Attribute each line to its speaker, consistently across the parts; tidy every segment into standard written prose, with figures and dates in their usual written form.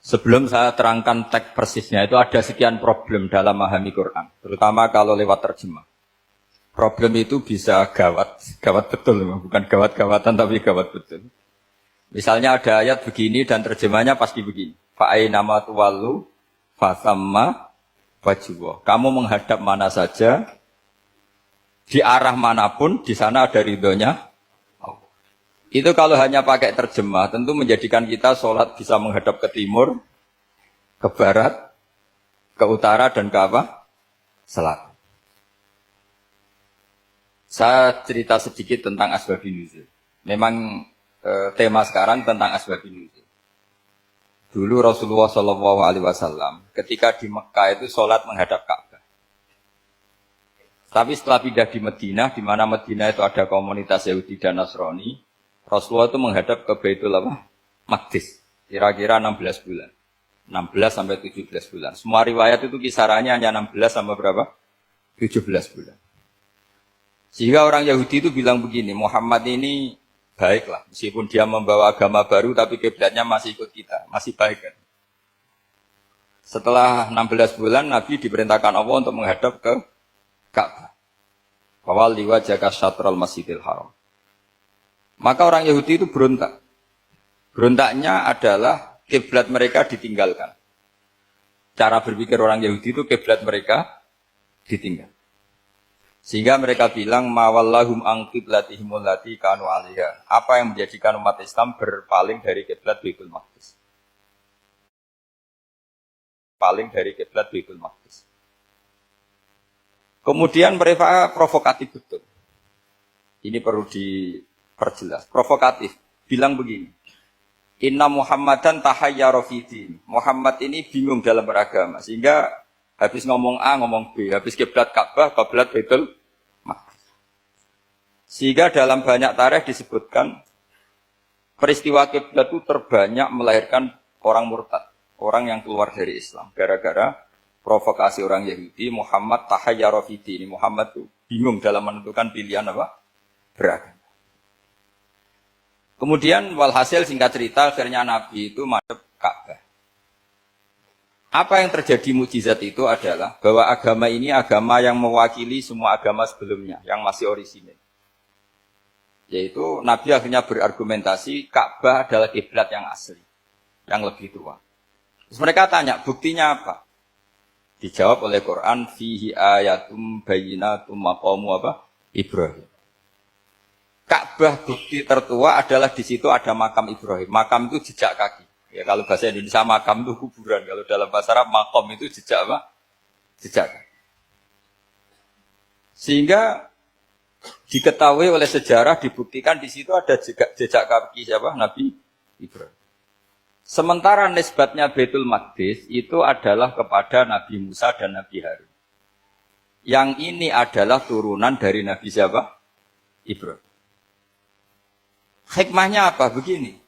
Speaker 1: Sebelum saya terangkan teks persisnya, itu ada sekian problem dalam memahami Quran. Terutama kalau lewat terjemah. Problem itu bisa gawat, gawat betul. Bukan gawat-gawatan, tapi gawat betul. Misalnya ada ayat begini dan terjemahnya pasti begini. Fa'ainama tuwallu fasamma wajhullah. Kamu menghadap mana saja, di arah manapun, di sana ada ridhonya. Itu kalau hanya pakai terjemah, tentu menjadikan kita sholat bisa menghadap ke timur, ke barat, ke utara, dan ke apa? Selatan. Saya cerita sedikit tentang asbabun nuzul. Memang tema sekarang tentang asbabun nuzul. Dulu Rasulullah SAW ketika di Mekah itu sholat menghadap Ka'bah. Tapi setelah pindah di Madinah, di mana Madinah itu ada komunitas Yahudi dan Nasrani, Rasulullah itu menghadap ke Baitul Maqdis, kira-kira 16 bulan. 16 sampai 17 bulan. Semua riwayat itu kisarannya hanya 16 sampai berapa? 17 bulan. Sehingga orang Yahudi itu bilang begini, Muhammad ini baiklah, meskipun dia membawa agama baru, tapi kiblatnya masih ikut kita, masih baik kan. Setelah 16 bulan, Nabi diperintahkan Allah untuk menghadap ke Ka'bah. Fawalli wajhaka syatral masjidil haram. Maka orang Yahudi itu berontak. Berontaknya adalah kiblat mereka ditinggalkan. Cara berpikir orang Yahudi itu kiblat mereka ditinggal. Sehingga mereka bilang mawallahum an qiblatihim allati kanu 'alaiha. Apa yang menjadikan umat Islam berpaling dari kiblat Baitul Maqdis? Paling dari kiblat Baitul Maqdis. Kemudian mereka provokatif betul. Ini perlu diperjelas. Provokatif. Bilang begini. Inna Muhammadan tahayyara fi din. Muhammad ini bingung dalam beragama. Sehingga habis ngomong A, ngomong B. Habis kiblat Ka'bah, kiblat Baitul Maqdis. Sehingga dalam banyak tarikh disebutkan peristiwa kiblat itu terbanyak melahirkan orang murtad. Orang yang keluar dari Islam. Gara-gara provokasi orang Yahudi, Muhammad tahayyara fi din. Muhammad itu bingung dalam menentukan pilihan apa? Beragama. Kemudian walhasil singkat cerita akhirnya Nabi itu madhep Ka'bah. Apa yang terjadi mukjizat itu adalah bahwa agama ini agama yang mewakili semua agama sebelumnya yang masih orisinil. Yaitu Nabi akhirnya berargumentasi Ka'bah adalah kiblat yang asli, yang lebih tua. Terus mereka tanya, buktinya apa? Dijawab oleh Quran, fihi ayatum bayyinatum maqamu apa? Ibrahim. Ka'bah bukti tertua adalah di situ ada makam Ibrahim. Makam itu jejak kaki. Ya kalau bahasa Indonesia makam itu kuburan. Kalau dalam bahasa Arab makom itu jejak apa? Jejak kaki. Sehingga diketahui oleh sejarah dibuktikan di situ ada jejak kaki siapa? Nabi Ibrahim. Sementara nisbatnya Baitul Maqdis itu adalah kepada Nabi Musa dan Nabi Harun. Yang ini adalah turunan dari Nabi siapa? Ibrahim. Hikmahnya apa? Begini.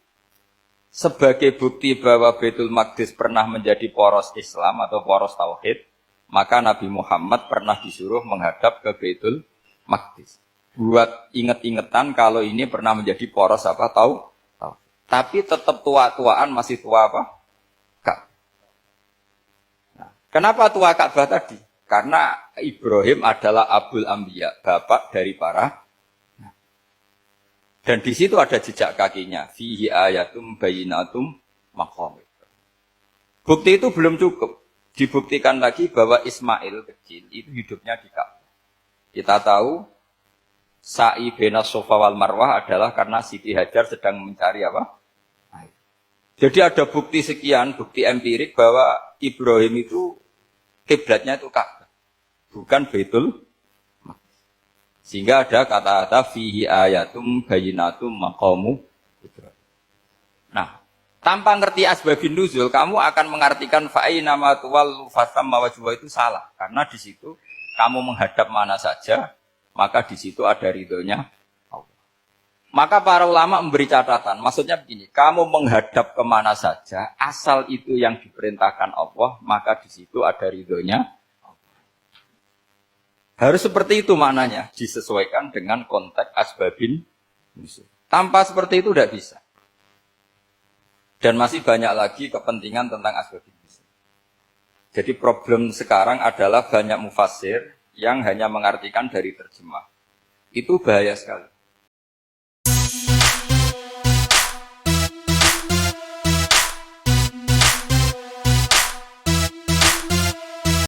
Speaker 1: Sebagai bukti bahwa Baitul Maqdis pernah menjadi poros Islam atau poros Tauhid, maka Nabi Muhammad pernah disuruh menghadap ke Baitul Maqdis. Buat inget-ingetan kalau ini pernah menjadi poros apa? Tauhid. Tapi tetap tua-tuaan masih tua apa? Ka'bah. Nah, kenapa tua Ka'bah tadi? Karena Ibrahim adalah Abul Anbiya, bapak dari para. Dan di situ ada jejak kakinya. Fihi ayatum bayyinatum maqam. Bukti itu belum cukup. Dibuktikan lagi bahwa Ismail kecil itu hidupnya di Ka'bah. Kita tahu sa'i baina Safa wal Marwah adalah karena Siti Hajar sedang mencari apa? Air. Jadi ada bukti sekian, bukti empirik bahwa Ibrahim itu kiblatnya itu Ka'bah, bukan Baitul. Sehingga ada kata-kata fihi ayatum bayyinatum maqamu Ibrahim. Nah, tanpa ngerti asbabun nuzul, kamu akan mengartikan fa'ina ma tuwallu fasamma wajhuhu itu salah. Karena di situ kamu menghadap mana saja, maka di situ ada ridhonya Allah. Maka para ulama memberi catatan, maksudnya begini, kamu menghadap kemana saja, asal itu yang diperintahkan Allah, maka di situ ada ridhonya. Harus seperti itu maknanya, disesuaikan dengan konteks asbabin nuzul. Tanpa seperti itu tidak bisa. Dan masih banyak lagi kepentingan tentang asbabun nuzul. Jadi problem sekarang adalah banyak mufassir yang hanya mengartikan dari terjemah. Itu bahaya sekali.